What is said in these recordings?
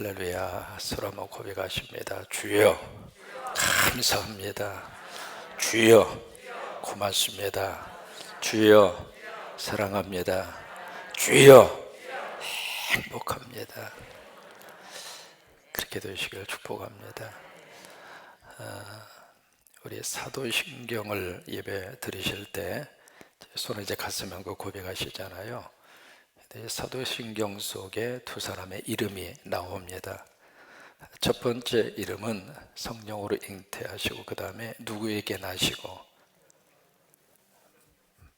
할렐루야. 서로 고백하십니다. 주여 감사합니다. 주여 고맙습니다. 주여 사랑합니다. 주여 행복합니다. 그렇게 되시길 축복합니다. 우리 사도신경을 예배 드리실 때 손을 이제 가슴에 얹고 고백하시잖아요. 사도신경 속에 두 사람의 이름이 나옵니다. 첫 번째 이름은 성령으로 잉태하시고 그 다음에 누구에게 나시고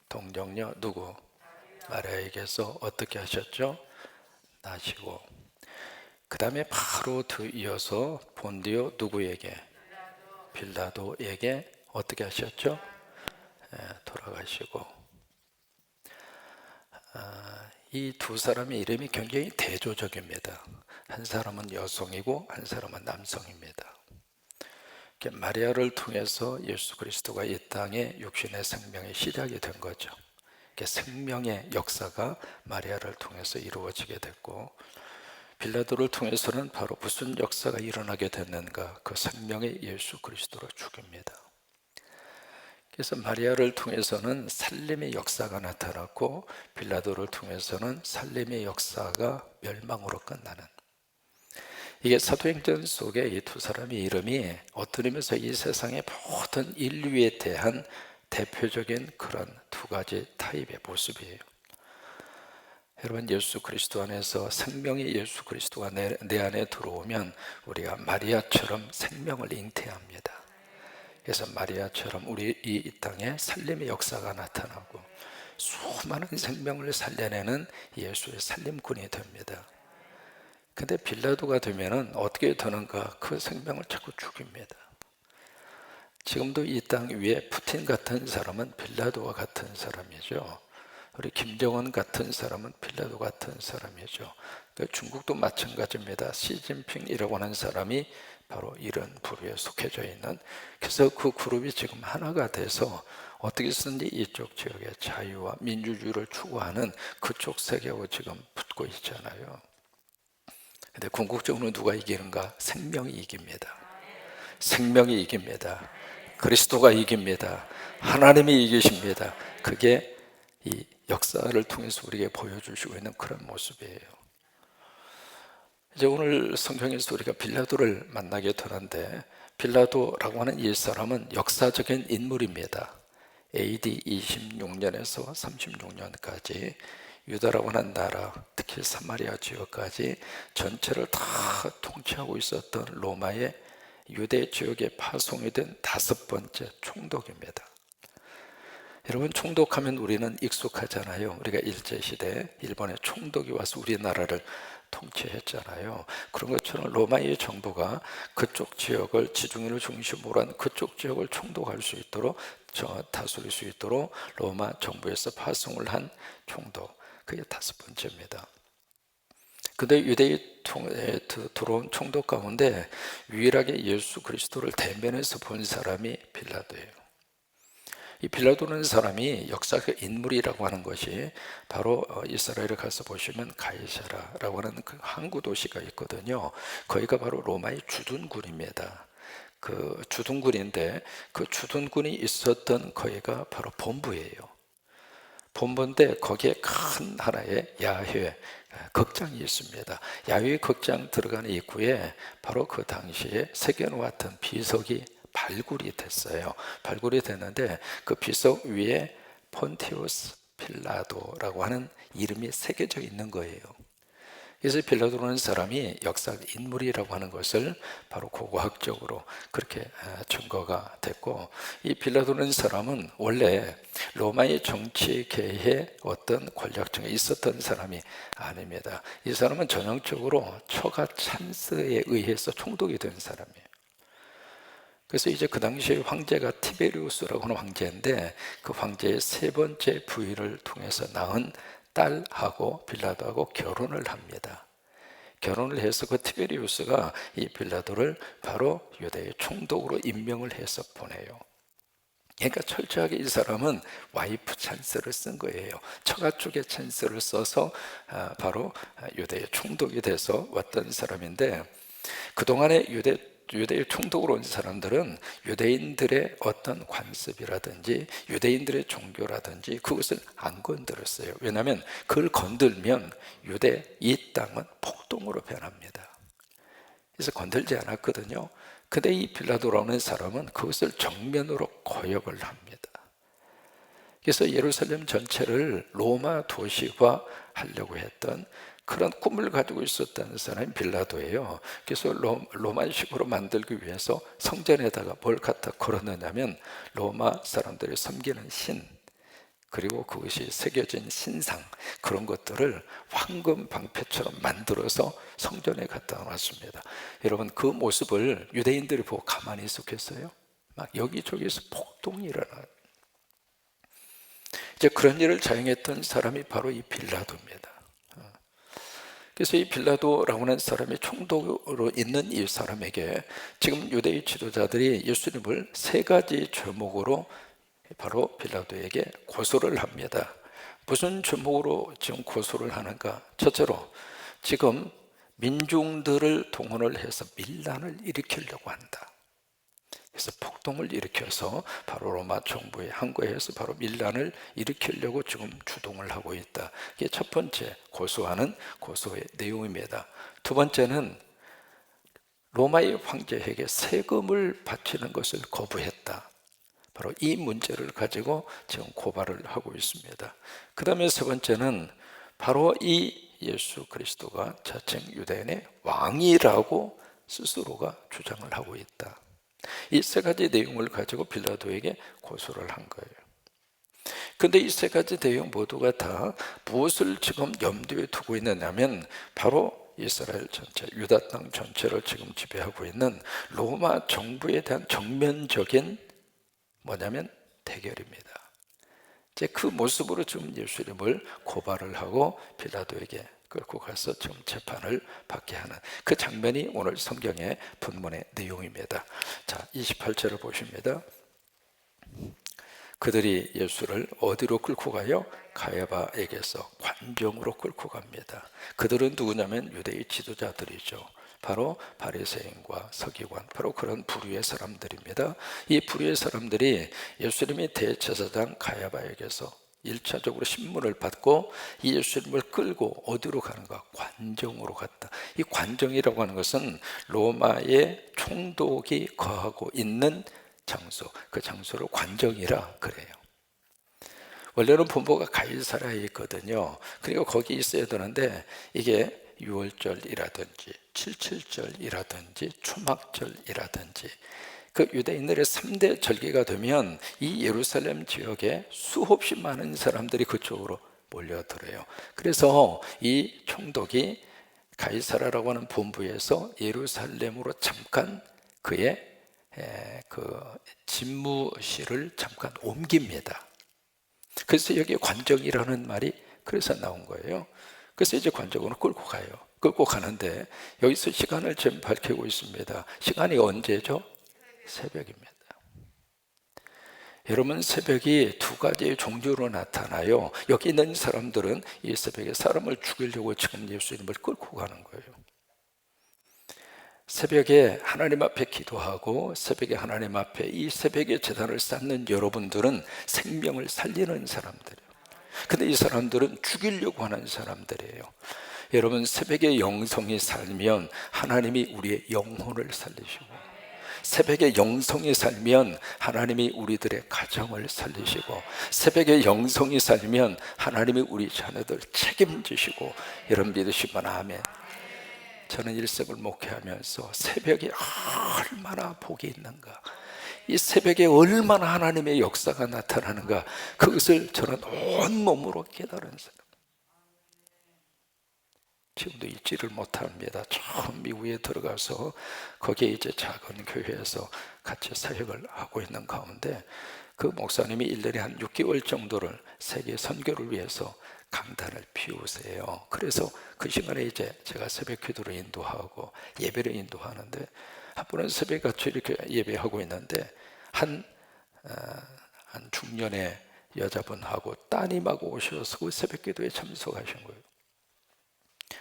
동정녀 누구? 마리아에게서 어떻게 하셨죠? 나시고 그 다음에 바로 이어서 본디오 누구에게? 빌라도에게 어떻게 하셨죠? 돌아가시고 이 두 사람의 이름이 굉장히 대조적입니다. 한 사람은 여성이고 한 사람은 남성입니다. 마리아를 통해서 예수 그리스도가 이 땅에 육신의 생명이 시작이 된 거죠. 생명의 역사가 마리아를 통해서 이루어지게 됐고, 빌라도를 통해서는 바로 무슨 역사가 일어나게 됐는가? 그 생명의 예수 그리스도로 죽입니다. 그래서 마리아를 통해서는 살림의 역사가 나타났고, 빌라도를 통해서는 살림의 역사가 멸망으로 끝나는, 이게 사도행전 속에 이 두 사람의 이름이 어떤 의미에서 이 세상의 모든 인류에 대한 대표적인 그런 두 가지 타입의 모습이에요. 여러분, 예수 그리스도 안에서 생명의 예수 그리스도가 내 안에 들어오면 우리가 마리아처럼 생명을 잉태합니다. 그래서 마리아처럼 우리 이 땅에 살림의 역사가 나타나고 수많은 생명을 살려내는 예수의 살림꾼이 됩니다. 근데 빌라도가 되면은 어떻게 되는가? 그 생명을 자꾸 죽입니다. 지금도 이 땅 위에 푸틴 같은 사람은 빌라도와 같은 사람이죠. 우리 김정은 같은 사람은 빌라도 같은 사람이죠. 중국도 마찬가지입니다. 시진핑이라고 하는 사람이 바로 이런 부류에 속해져 있는, 그래서 그 그룹이 지금 하나가 돼서 어떻게 쓰는지 이쪽 지역의 자유와 민주주의를 추구하는 그쪽 세계하고 지금 붙고 있잖아요. 근데 궁극적으로 누가 이기는가? 생명이 이깁니다. 생명이 이깁니다. 그리스도가 이깁니다. 하나님이 이기십니다. 그게 이 역사를 통해서 우리에게 보여주시고 있는 그런 모습이에요. 이제 오늘 성경에서 우리가 빌라도를 만나게 되는데, 빌라도라고 하는 이 사람은 역사적인 인물입니다. AD 26년에서 36년까지 유다라고 하는 나라, 특히 사마리아 지역까지 전체를 다 통치하고 있었던 로마의 유대 지역에 파송이 된 다섯 번째 총독입니다. 여러분, 총독하면 우리는 익숙하잖아요. 우리가 일제시대 일본의 총독이 와서 우리나라를 통치했잖아요. 그런 것처럼 로마의 정부가 그쪽 지역을, 지중해를 중심으로 한 그쪽 지역을 총독할 수 있도록, 다스릴 수 있도록 로마 정부에서 파송을 한 총독, 그게 다섯 번째입니다. 근데 유대에 들어온 총독 가운데 유일하게 예수 그리스도를 대면해서 본 사람이 빌라도예요. 이 빌라도는 사람이 역사적 인물이라고 하는 것이 바로 이스라엘에 가서 보시면 가이사라라고 하는 그 항구 도시가 있거든요. 거기가 바로 로마의 주둔군입니다. 그 주둔군인데, 그 주둔군이 있었던 거기가 바로 본부예요. 본부인데 거기에 큰 하나의 야훼 극장이 있습니다. 야훼 극장 들어가는 입구에 바로 그 당시에 새겨놓았던 비석이 발굴이 됐어요. 발굴이 됐는데 그 비석 위에 폰티우스 필라도라고 하는 이름이 새겨져 있는 거예요. 그래서 빌라도라는 사람이 역사적 인물이라고 하는 것을 바로 고고학적으로 그렇게 증거가 됐고, 이 빌라도라는 사람은 원래 로마의 정치계에 어떤 권력층에 있었던 사람이 아닙니다. 이 사람은 전형적으로 처가 찬스에 의해서 총독이 된 사람이에요. 그래서 이제 그 당시에 황제가 티베리우스라고 하는 황제인데, 그 황제의 세 번째 부인을 통해서 낳은 딸하고 빌라도하고 결혼을 합니다. 결혼을 해서 그 티베리우스가 이 빌라도를 바로 유대의 총독으로 임명을 해서 보내요. 그러니까 철저하게 이 사람은 와이프 찬스를 쓴 거예요. 처가 쪽에 찬스를 써서 바로 유대의 총독이 돼서 왔던 사람인데, 그동안에 유대의 총독으로 온 사람들은 유대인들의 어떤 관습이라든지 유대인들의 종교라든지 그것을 안 건드렸어요. 왜냐하면 그걸 건들면 유대 이 땅은 폭동으로 변합니다. 그래서 건들지 않았거든요. 근데 이 빌라도라는 사람은 그것을 정면으로 거역을 합니다. 그래서 예루살렘 전체를 로마 도시화 하려고 했던 그런 꿈을 가지고 있었다는 사람이 빌라도예요. 그래서 로마식으로 만들기 위해서 성전에다가 뭘 갖다 걸어놓냐면 로마 사람들이 섬기는 신, 그리고 그것이 새겨진 신상, 그런 것들을 황금 방패처럼 만들어서 성전에 갖다 놨습니다. 여러분, 그 모습을 유대인들이 보고 가만히 있었겠어요? 막 여기저기서 폭동이 일어나요. 이제 그런 일을 자행했던 사람이 바로 이 빌라도입니다. 그래서 이 빌라도라고 하는 사람이 총독으로 있는 이 사람에게 지금 유대의 지도자들이 예수님을 세 가지 죄목으로 바로 빌라도에게 고소를 합니다. 무슨 죄목으로 지금 고소를 하는가? 첫째로, 지금 민중들을 동원을 해서 밀란을 일으키려고 한다. 그래서 폭동을 일으켜서 바로 로마 정부의 항거에서 바로 밀란을 일으키려고 지금 주동을 하고 있다. 이게 첫 번째 고소하는 고소의 내용입니다. 두 번째는 로마의 황제에게 세금을 바치는 것을 거부했다. 바로 이 문제를 가지고 지금 고발을 하고 있습니다. 그 다음에 세 번째는 바로 이 예수 그리스도가 자칭 유대인의 왕이라고 스스로가 주장을 하고 있다. 이 세 가지 내용을 가지고 빌라도에게 고소를 한 거예요. 근데 이 세 가지 내용 모두가 다 무엇을 지금 염두에 두고 있느냐면 바로 이스라엘 전체, 유다 땅 전체를 지금 지배하고 있는 로마 정부에 대한 정면적인 뭐냐면 대결입니다. 이제 그 모습으로 지금 예수님을 고발을 하고 빌라도에게 끌고 가서 지금 재판을 받게 하는 그 장면이 오늘 성경의 본문의 내용입니다. 자, 28절을 보십니다. 그들이 예수를 어디로 끌고 가요? 가야바에게서 관정으로 끌고 갑니다. 그들은 누구냐면 유대의 지도자들이죠. 바로 바리새인과 서기관, 바로 그런 부류의 사람들입니다. 이 부류의 사람들이 예수님이 대제사장 가야바에게서 1차적으로 신문을 받고 이 예수님을 끌고 어디로 가는가? 관정으로 갔다. 이 관정이라고 하는 것은 로마의 총독이 거하고 있는 장소, 그 장소를 관정이라 그래요. 원래는 본부가 가이사랴에 있거든요. 그리고 거기 있어야 되는데 이게 6월절이라든지 77절이라든지 초막절이라든지 그 유대인들의 3대 절기가 되면 이 예루살렘 지역에 수없이 많은 사람들이 그쪽으로 몰려들어요. 그래서 이 총독이 가이사랴라고 하는 본부에서 예루살렘으로 잠깐 그의 그 집무실을 잠깐 옮깁니다. 그래서 여기 관정이라는 말이 그래서 나온 거예요. 그래서 이제 관정으로 끌고 가요. 끌고 가는데 여기서 시간을 지금 밝히고 있습니다. 시간이 언제죠? 새벽입니다. 여러분, 새벽이 두 가지의 종류로 나타나요. 여기 있는 사람들은 이 새벽에 사람을 죽이려고 지금 예수님을 끌고 가는 거예요. 새벽에 하나님 앞에 기도하고 새벽에 하나님 앞에 이 새벽에 제단을 쌓는 여러분들은 생명을 살리는 사람들이에요. 근데 이 사람들은 죽이려고 하는 사람들이에요. 여러분, 새벽에 영성이 살면 하나님이 우리의 영혼을 살리시고, 새벽에 영성이 살면 하나님이 우리들의 가정을 살리시고, 새벽에 영성이 살면 하나님이 우리 자녀들 책임지시고, 여러분 믿으시면 아멘. 저는 일생을 목회하면서 새벽에 얼마나 복이 있는가, 이 새벽에 얼마나 하나님의 역사가 나타나는가, 그것을 저는 온몸으로 깨달은 사람. 지금도 잊지를 못합니다. 처음 미국에 들어가서 거기에 이제 작은 교회에서 같이 사역을 하고 있는 가운데 그 목사님이 1년에 한 6개월 정도를 세계 선교를 위해서 강단을 피우세요. 그래서 그 시간에 이제 제가 새벽 기도를 인도하고 예배를 인도하는데 한 번은 새벽같이 이렇게 예배하고 있는데 한 한 중년의 여자분하고 따님하고 오셔서 그 새벽기도에 참석하신 거예요.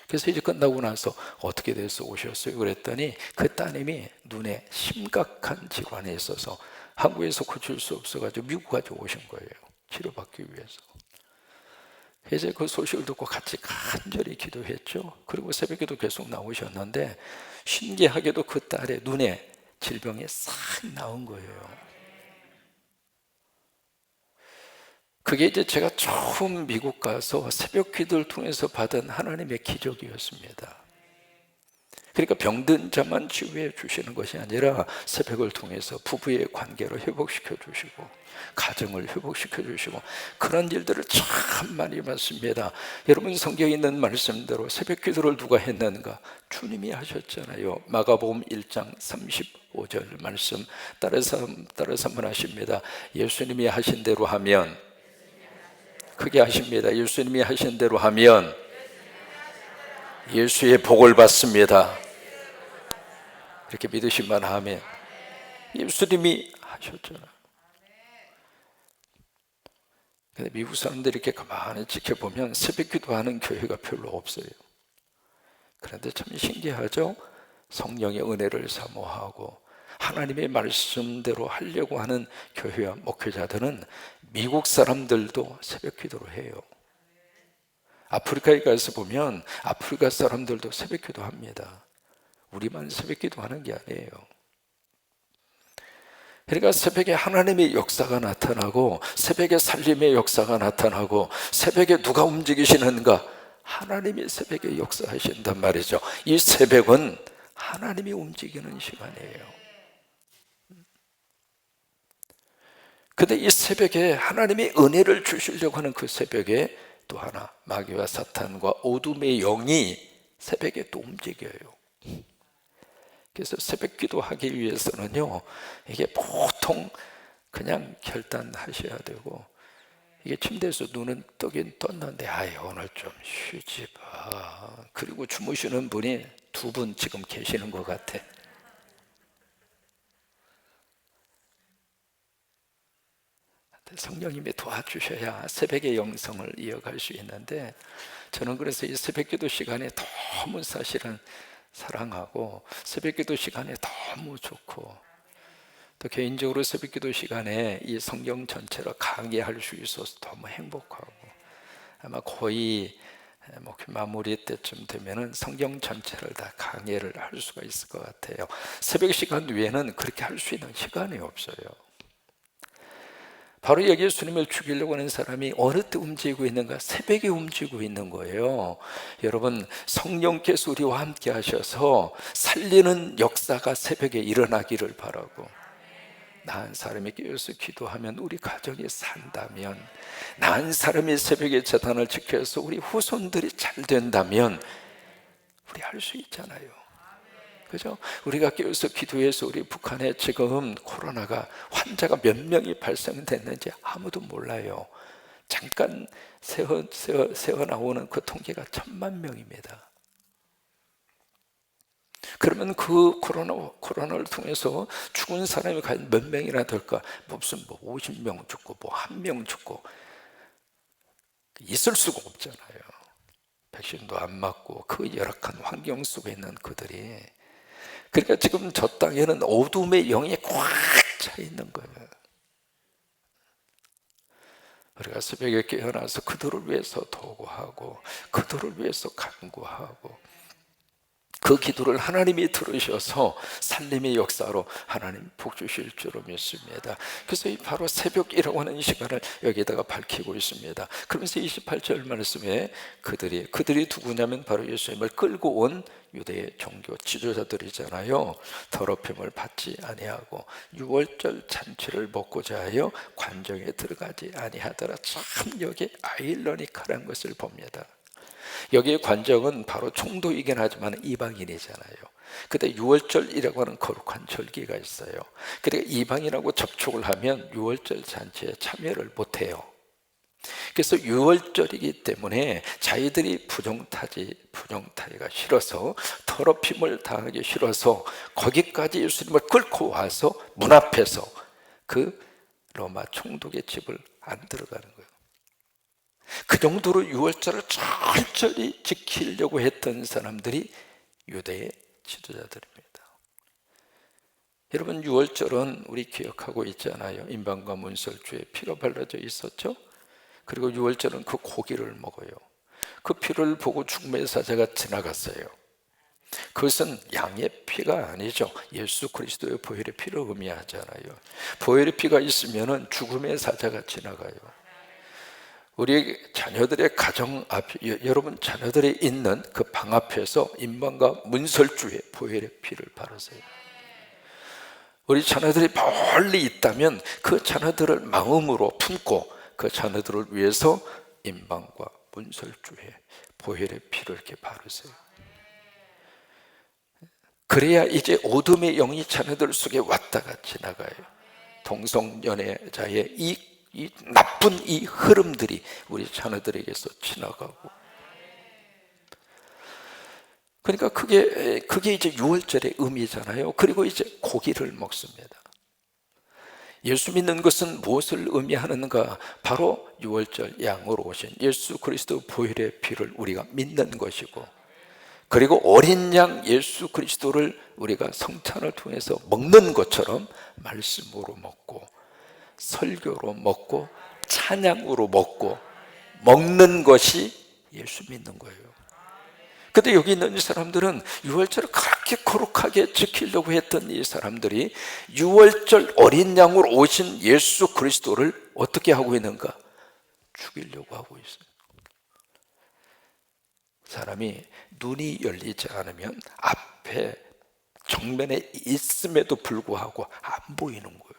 그래서 이제 끝나고 나서 어떻게 돼서 오셨어요? 그랬더니 그 따님이 눈에 심각한 질환이 있어서 한국에서 고칠 수 없어가지고 미국까지 오신 거예요. 치료받기 위해서. 그래서 그 소식을 듣고 같이 간절히 기도했죠. 그리고 새벽에도 계속 나오셨는데 신기하게도 그 딸의 눈에 질병이 싹 나은 거예요. 그게 이제 제가 처음 미국 가서 새벽 기도를 통해서 받은 하나님의 기적이었습니다. 그러니까 병든 자만 치유해 주시는 것이 아니라 새벽을 통해서 부부의 관계를 회복시켜 주시고 가정을 회복시켜 주시고 그런 일들을 참 많이 봤습니다. 여러분, 성경에 있는 말씀대로 새벽 기도를 누가 했는가? 주님이 하셨잖아요. 마가복음 1장 35절 말씀 따라서 한번 하십니다. 예수님이 하신 대로 하면, 크게 하십니다. 예수님이 하신 대로 하면 예수의 복을 받습니다. 이렇게 믿으시면 하면 예수님이 하셨잖아요. 근데 미국 사람들이 이렇게 가만히 지켜보면 새벽 기도하는 교회가 별로 없어요. 그런데 참 신기하죠? 성령의 은혜를 사모하고 하나님의 말씀대로 하려고 하는 교회와 목회자들은 미국 사람들도 새벽 기도를 해요. 아프리카에 가서 보면 아프리카 사람들도 새벽 기도합니다. 우리만 새벽 기도하는 게 아니에요. 그러니까 새벽에 하나님의 역사가 나타나고 새벽에 살림의 역사가 나타나고 새벽에 누가 움직이시는가? 하나님이 새벽에 역사하신단 말이죠. 이 새벽은 하나님이 움직이는 시간이에요. 근데 이 새벽에 하나님이 은혜를 주시려고 하는 그 새벽에 또 하나 마귀와 사탄과 어둠의 영이 새벽에 또 움직여요. 그래서 새벽 기도하기 위해서는요, 이게 보통 그냥 결단하셔야 되고, 이게 침대에서 눈은 뜨긴 떴는데 오늘 좀 쉬지 마. 그리고 주무시는 분이 2분 지금 계시는 것 같아. 성령님이 도와주셔야 새벽의 영성을 이어갈 수 있는데, 저는 그래서 이 새벽 기도 시간에 너무 사실은 사랑하고 새벽 기도 시간에 너무 좋고, 또 개인적으로 새벽 기도 시간에 이 성경 전체를 강의할 수 있어서 너무 행복하고, 아마 거의 목회 마무리 때쯤 되면은 성경 전체를 다 강의를 할 수가 있을 것 같아요. 새벽 시간 외에는 그렇게 할 수 있는 시간이 없어요. 바로 여기 예수님을 죽이려고 하는 사람이 어느 때 움직이고 있는가? 새벽에 움직이고 있는 거예요. 여러분, 성령께서 우리와 함께 하셔서 살리는 역사가 새벽에 일어나기를 바라고, 나은 사람이 깨어서 기도하면 우리 가정이 산다면, 나은 사람이 새벽에 제단을 지켜서 우리 후손들이 잘 된다면 우리 할 수 있잖아요. 그죠? 우리가 깨어서 기도해서 우리 북한에 지금 코로나가 환자가 몇 명이 발생됐는지 아무도 몰라요. 잠깐 새어 나오는 그 통계가 10,000,000명입니다. 그러면 그 코로나를 통해서 죽은 사람이 과연 몇 명이나 될까? 무슨 50명 죽고 1명 죽고 있을 수가 없잖아요. 백신도 안 맞고 그 열악한 환경 속에 있는 그들이, 그러니까 지금 저 땅에는 어둠의 영이 꽉 차 있는 거예요. 우리가 새벽에 깨어나서 그들을 위해서 도구하고 그들을 위해서 간구하고, 그 기도를 하나님이 들으셔서 살림의 역사로 하나님 복 주실 줄로 믿습니다. 그래서 바로 새벽이라고 하는 시간을 여기다가 밝히고 있습니다. 그러면서 28절 말씀에 그들이 누구냐면 바로 예수님을 끌고 온 유대의 종교 지도자들이잖아요. 더럽힘을 받지 아니하고 유월절 잔치를 먹고자 하여 관정에 들어가지 아니하더라. 참 여기 아이러니컬한 것을 봅니다. 여기에 관정은 바로 총독이긴 하지만 이방인이잖아요. 근데 유월절이라고 하는 거룩한 절기가 있어요. 그러니까 이방인하고 접촉을 하면 유월절 잔치에 참여를 못해요. 그래서 유월절이기 때문에 자기들이 부정타기가 싫어서, 더럽힘을 당하기 싫어서 거기까지 예수님을 끌고 와서 문 앞에서 그 로마 총독의 집을 안 들어가는 거예요. 그 정도로 유월절을 철저히 지키려고 했던 사람들이 유대의 지도자들입니다. 여러분, 유월절은 우리 기억하고 있잖아요. 임방과 문설주에 피가 발라져 있었죠. 그리고 유월절은 그 고기를 먹어요. 그 피를 보고 죽음의 사자가 지나갔어요. 그것은 양의 피가 아니죠. 예수 그리스도의 보혈의 피를 의미하잖아요. 보혈의 피가 있으면 죽음의 사자가 지나가요. 우리 자녀들의 가정 앞, 여러분 자녀들이 있는 그 방 앞에서 임방과 문설주에 보혈의 피를 바르세요. 우리 자녀들이 멀리 있다면 그 자녀들을 마음으로 품고 그 자녀들을 위해서 임방과 문설주에 보혈의 피를 이렇게 바르세요. 그래야 이제 어둠의 영이 자녀들 속에 왔다가 지나가요. 동성연애자의 이 나쁜 이 흐름들이 우리 자녀들에게서 지나가고, 그러니까 그게 이제 유월절의 의미잖아요. 그리고 이제 고기를 먹습니다. 예수 믿는 것은 무엇을 의미하는가? 바로 유월절 양으로 오신 예수 그리스도 보혈의 피를 우리가 믿는 것이고, 그리고 어린 양 예수 그리스도를 우리가 성찬을 통해서 먹는 것처럼 말씀으로 먹고 설교로 먹고 찬양으로 먹는 것이 예수 믿는 거예요. 근데 여기 있는 이 사람들은 유월절을 그렇게 거룩하게 지키려고 했던 이 사람들이 유월절 어린 양으로 오신 예수 그리스도를 어떻게 하고 있는가? 죽이려고 하고 있어요. 사람이 눈이 열리지 않으면 앞에 정면에 있음에도 불구하고 안 보이는 거예요.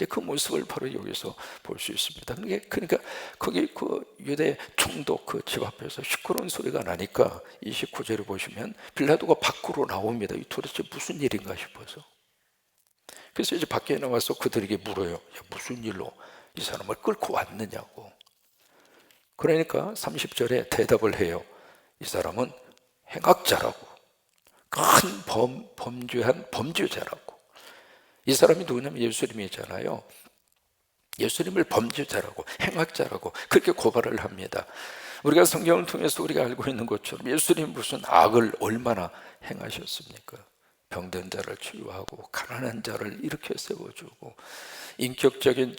그 모습을 바로 여기서 볼 수 있습니다. 그러니까 거기 그 유대 총독 그 집 앞에서 시끄러운 소리가 나니까 29절을 보시면 빌라도가 밖으로 나옵니다. 이 도대체 무슨 일인가 싶어서. 그래서 이제 밖에 나와서 그들에게 물어요. 야, 무슨 일로 이 사람을 끌고 왔느냐고. 그러니까 30절에 대답을 해요. 이 사람은 행악자라고, 큰 범죄한 범죄자라고. 이 사람이 누구냐면 예수님이잖아요. 예수님을 범죄자라고, 행악자라고 그렇게 고발을 합니다. 우리가 성경을 통해서 우리가 알고 있는 것처럼 예수님 무슨 악을 얼마나 행하셨습니까? 병든 자를 치유하고 가난한 자를 일으켜 세워주고, 인격적인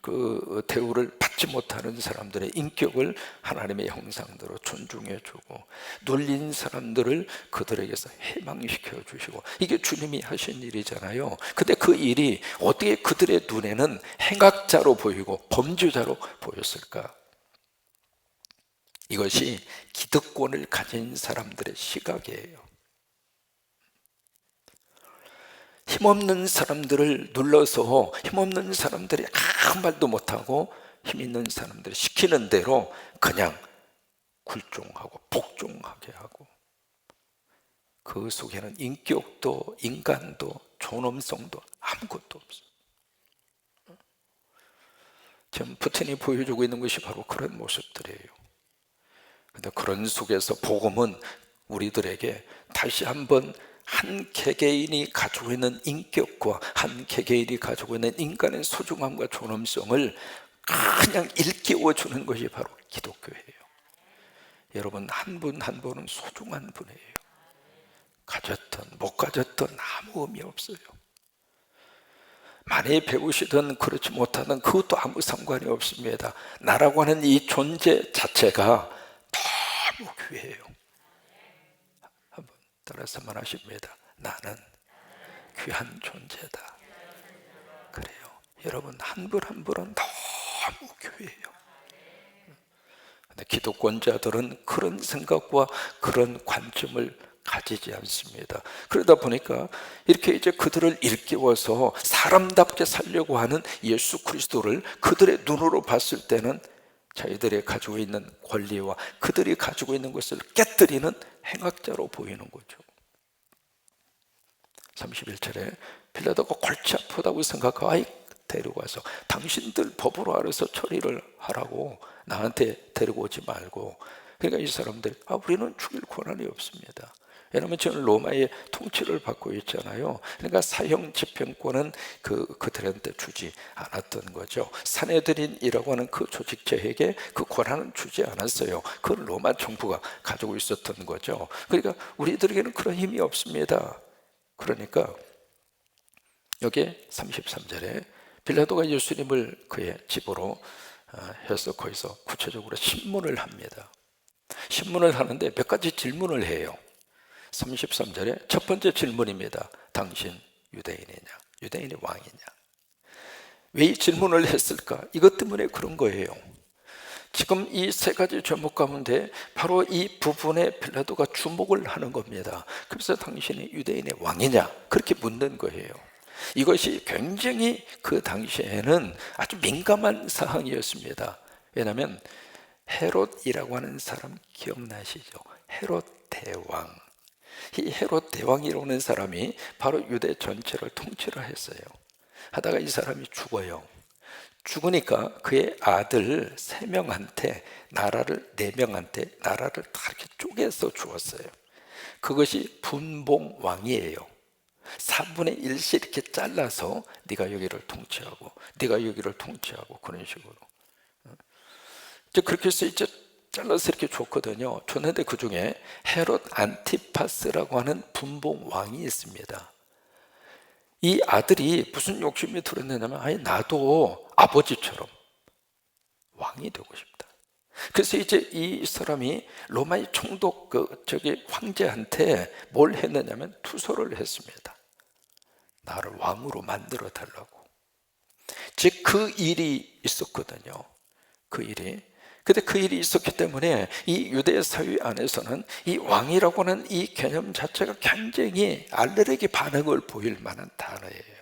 그 대우를 받지 못하는 사람들의 인격을 하나님의 형상대로 존중해주고, 눌린 사람들을 그들에게서 해방시켜 주시고, 이게 주님이 하신 일이잖아요. 근데 그 일이 어떻게 그들의 눈에는 행악자로 보이고 범죄자로 보였을까? 이것이 기득권을 가진 사람들의 시각이에요. 힘없는 사람들을 눌러서 힘없는 사람들이 아무 말도 못하고 힘 있는 사람들이 시키는 대로 그냥 굴종하고 복종하게 하고, 그 속에는 인격도 인간도 존엄성도 아무것도 없어요. 지금 푸틴이 보여주고 있는 것이 바로 그런 모습들이에요. 그런데 그런 속에서 복음은 우리들에게 다시 한번 한 개개인이 가지고 있는 인격과 한 개개인이 가지고 있는 인간의 소중함과 존엄성을 그냥 일깨워 주는 것이 바로 기독교예요. 여러분, 한 분 한 분은 소중한 분이에요. 가졌든 못 가졌든 아무 의미 없어요. 많이 배우시든 그렇지 못하든 그것도 아무 상관이 없습니다. 나라고 하는 이 존재 자체가 너무 귀해요. 따라서 말하십니다. 나는 귀한 존재다. 그래요. 여러분, 한 분 한 분은 너무 귀해요. 근데 기독권자들은 그런 생각과 그런 관점을 가지지 않습니다. 그러다 보니까 이렇게 이제 그들을 일깨워서 사람답게 살려고 하는 예수 그리스도를 그들의 눈으로 봤을 때는 자기들이 가지고 있는 권리와 그들이 가지고 있는 것을 깨뜨리는 행악자로 보이는 거죠. 31절에 빌라도가 골치 아프다고 생각하고, 아이 데리고 와서 당신들 법으로 알아서 처리를 하라고, 나한테 데리고 오지 말고. 그러니까 이 사람들, 우리는 죽일 권한이 없습니다. 왜냐하면 지금 로마의 통치를 받고 있잖아요. 그러니까 사형 집행권은 그들한테 주지 않았던 거죠. 산헤드린이라고 하는 그 조직체에게 그 권한은 주지 않았어요. 그 로마 정부가 가지고 있었던 거죠. 그러니까 우리들에게는 그런 힘이 없습니다. 그러니까 여기 33절에 빌라도가 예수님을 그의 집으로 해서 거기서 구체적으로 신문을 합니다. 신문을 하는데 몇 가지 질문을 해요. 33절에 첫 번째 질문입니다. 당신 유대인이냐? 유대인이 왕이냐? 왜 이 질문을 했을까? 이것 때문에 그런 거예요. 지금 이 세 가지 제목 가운데 바로 이 부분에 빌라도가 주목을 하는 겁니다. 그래서 당신이 유대인의 왕이냐? 그렇게 묻는 거예요. 이것이 굉장히 그 당시에는 아주 민감한 사항이었습니다. 왜냐하면 헤롯이라고 하는 사람 기억나시죠? 헤롯 대왕. 이 헤롯 대왕이라고 하는 사람이 바로 유대 전체를 통치를 했어요. 하다가 이 사람이 죽어요. 죽으니까 그의 아들 3명한테 나라를 4명한테 나라를 다 이렇게 쪼개서 주었어요. 그것이 분봉왕이에요. 4분의 1씩 이렇게 잘라서 네가 여기를 통치하고 네가 여기를 통치하고 그런 식으로 이제 그렇게 해서 이제 잘라서 이렇게 줬거든요. 줬는데 그 중에 헤롯 안티파스라고 하는 분봉 왕이 있습니다. 이 아들이 무슨 욕심이 들었느냐면 아니 나도 아버지처럼 왕이 되고 싶다. 그래서 이제 이 사람이 로마의 총독 황제한테 뭘 했느냐면 투서를 했습니다. 나를 왕으로 만들어 달라고. 즉 그 일이 있었거든요. 그 일이. 근데 그 일이 있었기 때문에 이 유대 사회 안에서는 이 왕이라고 하는 이 개념 자체가 굉장히 알레르기 반응을 보일 만한 단어예요.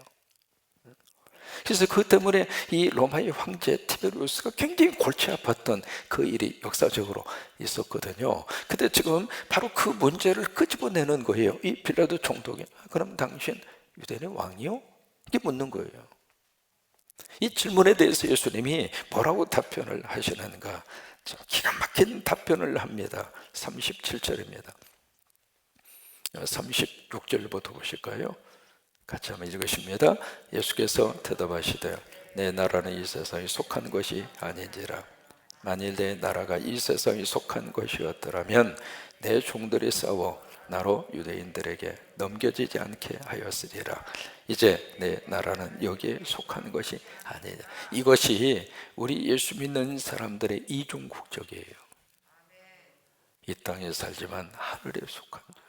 그래서 그 때문에 이 로마의 황제 티베리우스가 굉장히 골치 아팠던 그 일이 역사적으로 있었거든요. 근데 지금 바로 그 문제를 끄집어내는 거예요. 이 빌라도 총독이 그럼 당신 유대인의 왕이요? 이게 묻는 거예요. 이 질문에 대해서 예수님이 뭐라고 답변을 하시는가? 기가 막힌 답변을 합니다. 37절입니다. 36절부터 보실까요? 같이 한번 읽으십니다. 예수께서 대답하시되 내 나라는 이 세상에 속한 것이 아닌지라. 만일 내 나라가 이 세상에 속한 것이었더라면 내 종들이 싸워 나로 유대인들에게 넘겨지지 않게 하였으리라. 이제 내 나라는 여기에 속한 것이 아니냐. 이것이 우리 예수 믿는 사람들의 이중 국적이에요. 이 땅에 살지만 하늘에 속한 자.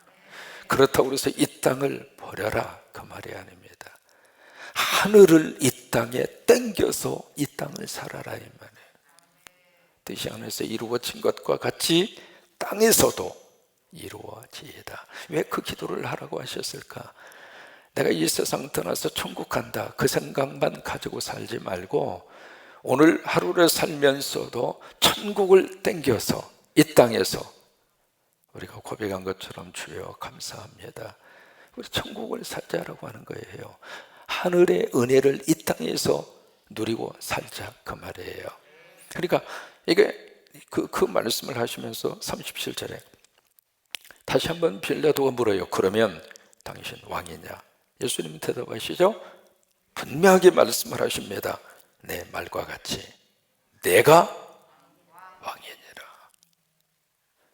그렇다고 해서 이 땅을 버려라 그 말이 아닙니다. 하늘을 이 땅에 땡겨서 이 땅을 살아라 이 말이에요. 뜻이 안에서 이루어진 것과 같이 땅에서도 이루어지이다. 왜 그 기도를 하라고 하셨을까? 내가 이 세상 떠나서 천국 간다 그 생각만 가지고 살지 말고 오늘 하루를 살면서도 천국을 땡겨서 이 땅에서 우리가 고백한 것처럼 주여 감사합니다. 우리 천국을 살자라고 하는 거예요. 하늘의 은혜를 이 땅에서 누리고 살자 그 말이에요. 그러니까 이게 그 말씀을 하시면서 37절에 다시 한번 빌라도가 물어요. 그러면 당신 왕이냐? 예수님 대답하시죠. 분명하게 말씀을 하십니다. 내 말과 같이 내가 왕이니라.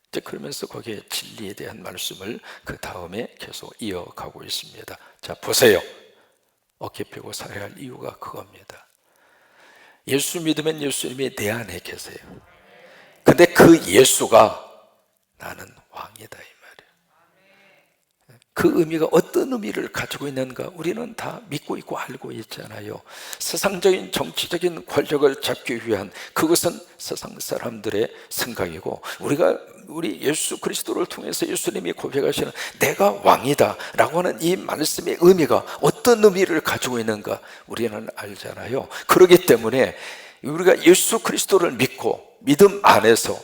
이제 그러면서 거기에 진리에 대한 말씀을 그 다음에 계속 이어가고 있습니다. 자 보세요. 어깨 펴고 살아야 할 이유가 그겁니다. 예수 믿으면 예수님이 내 안에 계세요. 근데 그 예수가 나는 왕이다 이 말이에요. 그 의미가 어떤 의미를 가지고 있는가 우리는 다 믿고 있고 알고 있잖아요. 세상적인 정치적인 권력을 잡기 위한 그것은 세상 사람들의 생각이고 우리 예수 그리스도를 통해서 예수님이 고백하시는 내가 왕이다 라고 하는 이 말씀의 의미가 어떤 의미를 가지고 있는가 우리는 알잖아요. 그렇기 때문에 우리가 예수 그리스도를 믿고 믿음 안에서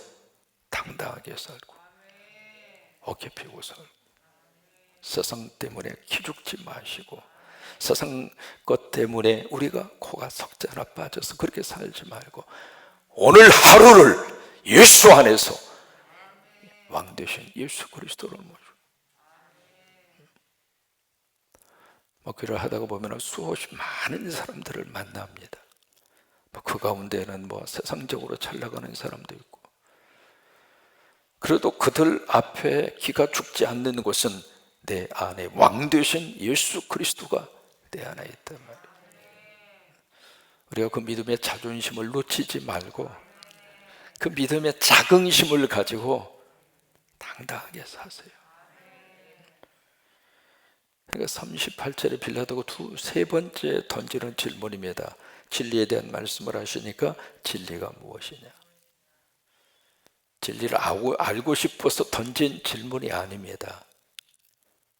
당당하게 살고 어깨 펴고 살고 세상 때문에 기죽지 마시고 세상 것 때문에 우리가 코가 석자나 빠져서 그렇게 살지 말고 오늘 하루를 예수 안에서 왕 되신 예수 그리스도를 모시고 목회를 하다가 보면 수없이 많은 사람들을 만납니다. 그 가운데는 세상적으로 잘 나가는 사람도 있고, 그래도 그들 앞에 기가 죽지 않는 것은 내 안에 왕 되신 예수 그리스도가 내 안에 있단 말이에요. 우리가 그 믿음의 자존심을 놓치지 말고 그 믿음의 자긍심을 가지고 당당하게 사세요. 그러니까 38절에 빌라도가 세 번째 던지는 질문입니다. 진리에 대한 말씀을 하시니까 진리가 무엇이냐? 진리를 알고 싶어서 던진 질문이 아닙니다.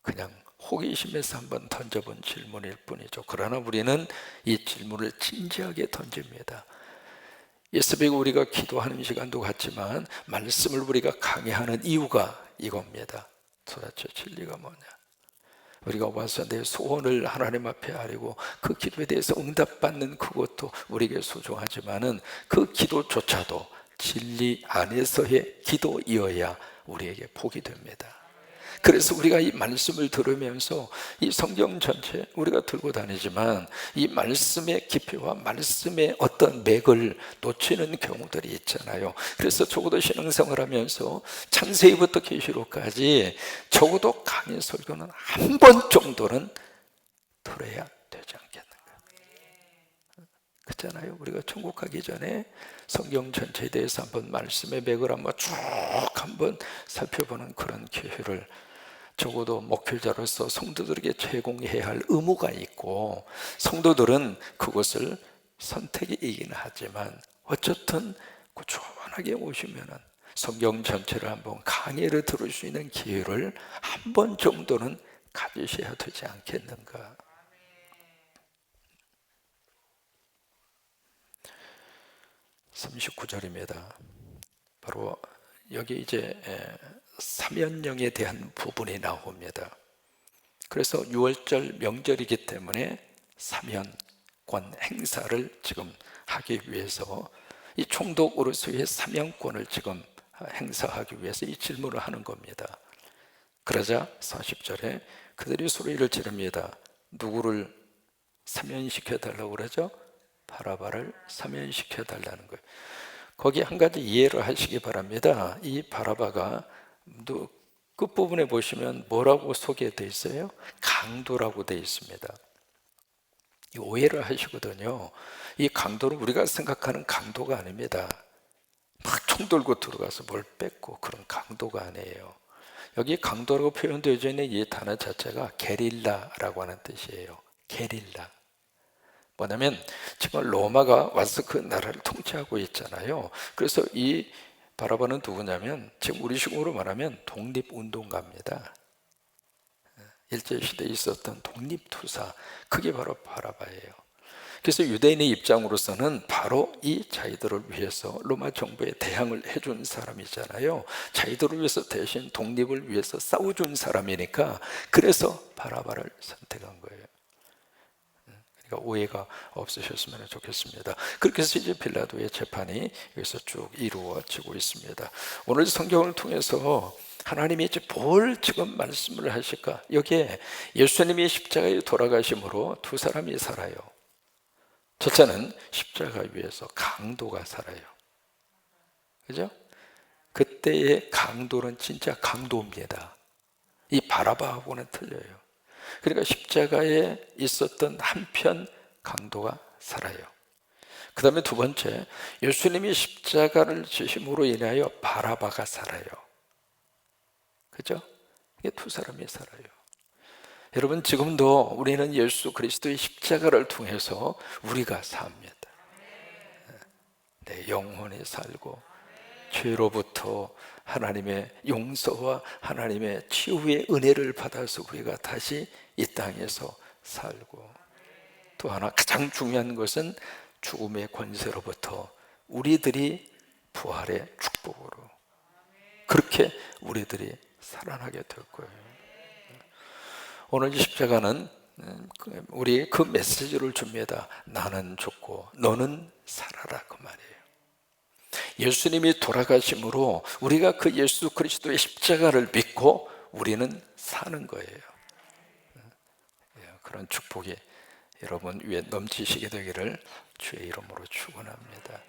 그냥 호기심에서 한번 던져본 질문일 뿐이죠. 그러나 우리는 이 질문을 진지하게 던집니다. 예수님이 우리가 기도하는 시간도 같지만 말씀을 우리가 강의하는 이유가 이겁니다. 도대체 진리가 뭐냐? 우리가 와서 내 소원을 하나님 앞에 아뢰고 그 기도에 대해서 응답받는 그것도 우리에게 소중하지만은 그 기도조차도 진리 안에서의 기도이어야 우리에게 복이 됩니다. 그래서 우리가 이 말씀을 들으면서 이 성경 전체 우리가 들고 다니지만 이 말씀의 깊이와 말씀의 어떤 맥을 놓치는 경우들이 있잖아요. 그래서 적어도 신앙생활 하면서 창세기부터 계시록까지 적어도 강의 설교는 한 번 정도는 들어야 되지 않겠는가. 그렇잖아요. 우리가 천국 가기 전에 성경 전체에 대해서 한번 말씀의 맥을 한번 쭉 한번 살펴보는 그런 기회를 적어도 목회자로서 성도들에게 제공해야 할 의무가 있고, 성도들은 그것을 선택이긴 하지만 어쨌든 꾸준하게 오시면은 성경 전체를 한번 강의를 들을 수 있는 기회를 한 번 정도는 가지셔야 되지 않겠는가. 39절입니다. 바로 여기 이제 사면령에 대한 부분이 나옵니다. 그래서 6월절 명절이기 때문에 사면권 행사를 지금 하기 위해서 이 총독으로서의 사면권을 지금 행사하기 위해서 이 질문을 하는 겁니다. 그러자 40절에 그들이 소리를 지릅니다. 누구를 사면시켜달라고 그러죠? 바라바를 사면시켜달라는 거예요. 거기 한 가지 이해를 하시기 바랍니다. 이 바라바가 끝부분에 보시면 뭐라고 소개되어 있어요? 강도라고 되어 있습니다. 오해를 하시거든요. 이 강도는 우리가 생각하는 강도가 아닙니다. 막 총 들고 들어가서 뭘 뺏고 그런 강도가 아니에요. 여기 강도라고 표현되어 있는 이 단어 자체가 게릴라라고 하는 뜻이에요. 게릴라. 뭐냐면 지금 로마가 와서 그 나라를 통치하고 있잖아요. 그래서 이 바라바는 누구냐면 지금 우리식으로 말하면 독립운동가입니다. 일제시대에 있었던 독립투사, 그게 바로 바라바예요. 그래서 유대인의 입장으로서는 바로 이 자기들을 위해서 로마 정부에 대항을 해준 사람이잖아요. 자기들을 위해서 대신 독립을 위해서 싸워준 사람이니까 그래서 바라바를 선택한 거예요. 그러니까 오해가 없으셨으면 좋겠습니다. 그렇게 해서 이제 빌라도의 재판이 여기서 쭉 이루어지고 있습니다. 오늘 성경을 통해서 하나님이 이제 뭘 지금 말씀을 하실까? 여기에 예수님이 십자가에 돌아가심으로 두 사람이 살아요. 첫째는 십자가 위에서 강도가 살아요. 그죠? 그때의 강도는 진짜 강도입니다. 이 바라바하고는 틀려요. 그러니까 십자가에 있었던 한편 강도가 살아요. 그 다음에 두 번째, 예수님이 십자가를 지심으로 인하여 바라바가 살아요. 그죠? 이게 두 사람이 살아요. 여러분, 지금도 우리는 예수 그리스도의 십자가를 통해서 우리가 삽니다. 내 영혼이 살고 죄로부터 하나님의 용서와 하나님의 치유의 은혜를 받아서 우리가 다시 이 땅에서 살고, 또 하나 가장 중요한 것은 죽음의 권세로부터 우리들이 부활의 축복으로 그렇게 우리들이 살아나게 될 거예요. 오늘 십자가는 우리 그 메시지를 줍니다. 나는 죽고 너는 살아라, 그 말이에요. 예수님이 돌아가심으로 우리가 그 예수 그리스도의 십자가를 믿고 우리는 사는 거예요. 그런 축복이 여러분 위에 넘치시게 되기를 주의 이름으로 축원합니다.